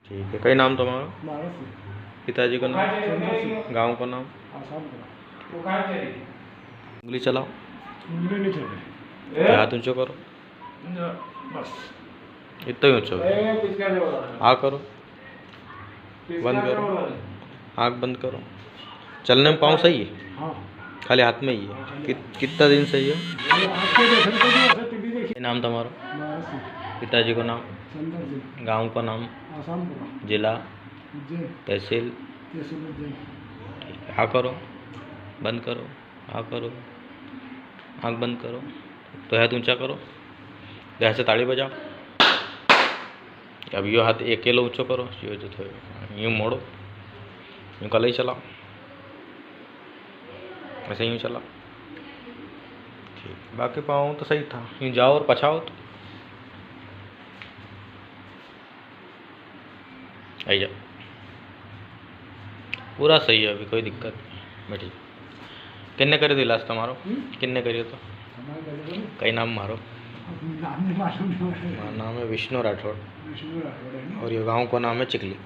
ठीक है। कई नाम तुम्हारा? भारत। पिताजी का नाम? गांव का नाम? आसाम का। उंगली चलाओ। उंगली नहीं चले। हाथ ऊंचो करो। बस इतना ही ऊंचो। आ करो। बंद करो। आँख बंद करो। चलने में पाँव सही है? हाँ। खाली हाथ में ही है? कितना दिन सही है? नाम तुम्हारा? पिताजी का नाम? गांव का नाम? आसाम का। जिला? तहसील। तहसील? आ करो। बंद करो। आ करो। आँख बंद करो। तो हाथ ऊंचा करो। यहाँ से ताली बजाओ। अब यो हाथ अकेलो ऊंचो करो। यो जो थोड़ा यूँ मोड़ो। यूँ कल ही चलाओ। ऐसे यूँ चलाओ। ठीक। बाकी पाँव तो सही था। यूँ जाओ और पछाओ तो आई जाओ। पूरा सही है। अभी कोई दिक्कत नहीं। बैठिए। किन्ने करे थे इलाज तुम्हारो? किन्ने करियो तो? कई नाम मारो? नाम है विष्णु राठौड़। और ये गांव का नाम है चिकली।